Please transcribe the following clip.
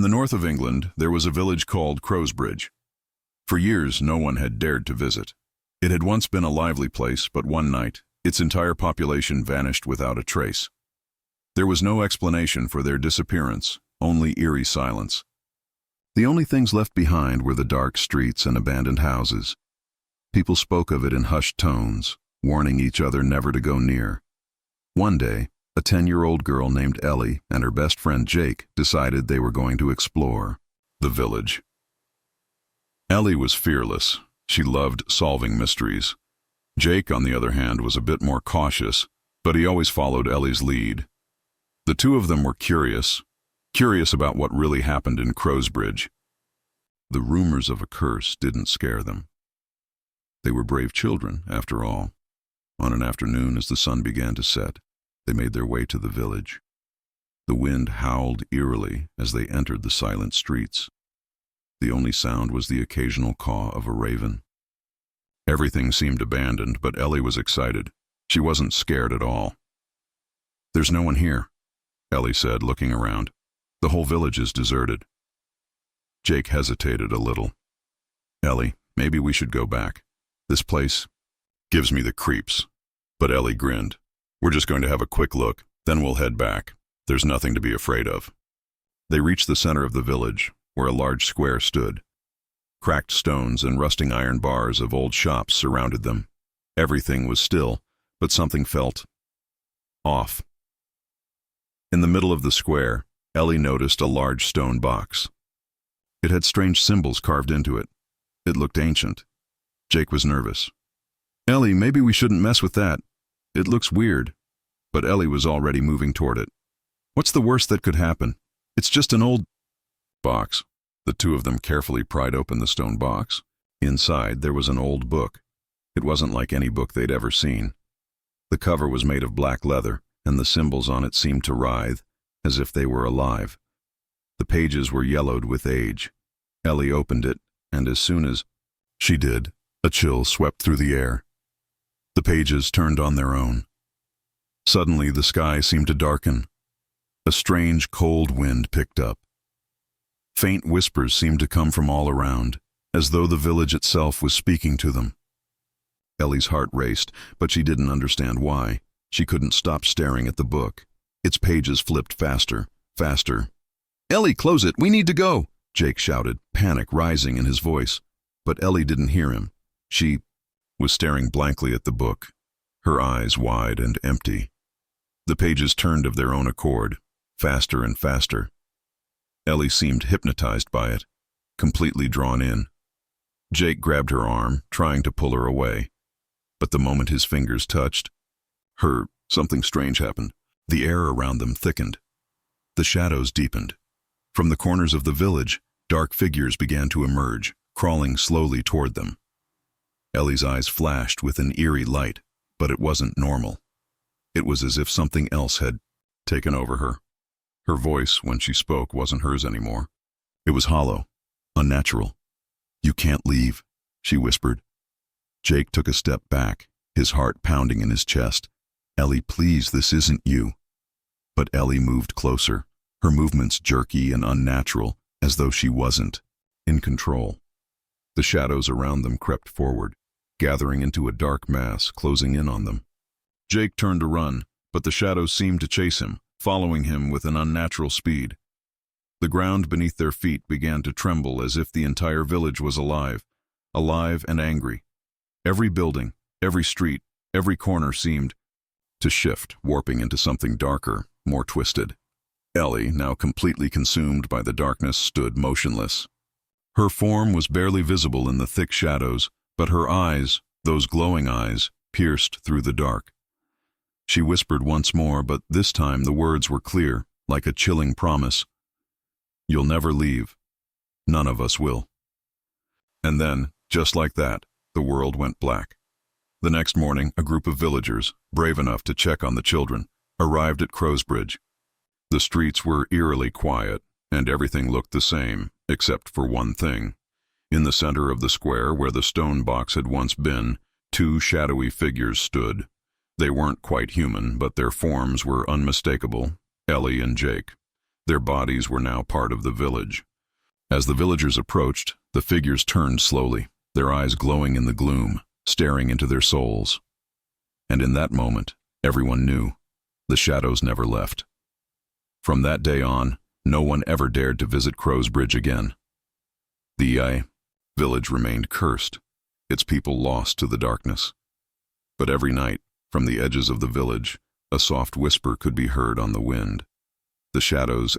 the north of England, there was a village called Crowsbridge. For years, no one had dared to visit. It had once been a lively place, but one night, its entire population vanished without a trace. There was no explanation for their disappearance, only eerie silence. The only things left behind were the dark streets and abandoned houses. People spoke of it in hushed tones, warning each other never to go near. One day, a 10-year-old girl named Ellie and her best friend Jake decided they were going to explore the village. Ellie was fearless. She loved solving mysteries. Jake, on the other hand, was a bit more cautious, but he always followed Ellie's lead. The two of them were curious about what really happened in Crowsbridge. The rumors of a curse didn't scare them. They were brave children, after all. On an afternoon, as the sun began to set, they made their way to the village. The wind howled eerily as they entered the silent streets. The only sound was the occasional caw of a raven. Everything seemed abandoned, but Ellie was excited. She wasn't scared at all. "There's no one here," Ellie said, looking around. "The whole village is deserted." Jake hesitated a little. "Ellie, maybe we should go back. This place gives me the creeps." But Ellie grinned. "We're just going to have a quick look, then we'll head back. There's nothing to be afraid of." They reached the center of the village, where a large square stood. Cracked stones and rusting iron bars of old shops surrounded them. Everything was still, but something felt off. In the middle of the square, Ellie noticed a large stone box. It had strange symbols carved into it. It looked ancient. Jake was nervous. "Ellie, maybe we shouldn't mess with that. It looks weird." But Ellie was already moving toward it. "What's the worst that could happen? It's just an old box." The two of them carefully pried open the stone box. Inside, there was an old book. It wasn't like any book they'd ever seen. The cover was made of black leather, and the symbols on it seemed to writhe, as if they were alive. The pages were yellowed with age. Ellie opened it, and as soon as she did, a chill swept through the air. The pages turned on their own. Suddenly, the sky seemed to darken. A strange, cold wind picked up. Faint whispers seemed to come from all around, as though the village itself was speaking to them. Ellie's heart raced, but she didn't understand why. She couldn't stop staring at the book. Its pages flipped faster, faster. "Ellie, close it! We need to go!" Jake shouted, panic rising in his voice. But Ellie didn't hear him. She was staring blankly at the book, her eyes wide and empty. The pages turned of their own accord, faster and faster. Ellie seemed hypnotized by it, completely drawn in. Jake grabbed her arm, trying to pull her away. But the moment his fingers touched something strange happened. The air around them thickened. The shadows deepened. From the corners of the village, dark figures began to emerge, crawling slowly toward them. Ellie's eyes flashed with an eerie light, but it wasn't normal. It was as if something else had taken over her. Her voice, when she spoke, wasn't hers anymore. It was hollow, unnatural. "You can't leave," she whispered. Jake took a step back, his heart pounding in his chest. "Ellie, please, this isn't you." But Ellie moved closer, her movements jerky and unnatural, as though she wasn't in control. The shadows around them crept forward, gathering into a dark mass, closing in on them. Jake turned to run, but the shadows seemed to chase him, following him with an unnatural speed. The ground beneath their feet began to tremble as if the entire village was alive and angry. Every building, every street, every corner seemed to shift, warping into something darker, more twisted. Ellie, now completely consumed by the darkness, stood motionless. Her form was barely visible in the thick shadows, but her eyes, those glowing eyes, pierced through the dark. She whispered once more, but this time the words were clear, like a chilling promise. "You'll never leave. None of us will." And then, just like that, the world went black. The next morning, a group of villagers, brave enough to check on the children, arrived at Crowsbridge. The streets were eerily quiet, and everything looked the same, except for one thing. In the center of the square where the stone box had once been, two shadowy figures stood. They weren't quite human, but their forms were unmistakable: Ellie and Jake. Their bodies were now part of the village. As the villagers approached, the figures turned slowly, their eyes glowing in the gloom, staring into their souls. And in that moment, everyone knew, the shadows never left. From that day on, no one ever dared to visit Crowsbridge again. The village remained cursed, its people lost to the darkness. But every night, from the edges of the village, a soft whisper could be heard on the wind. The shadows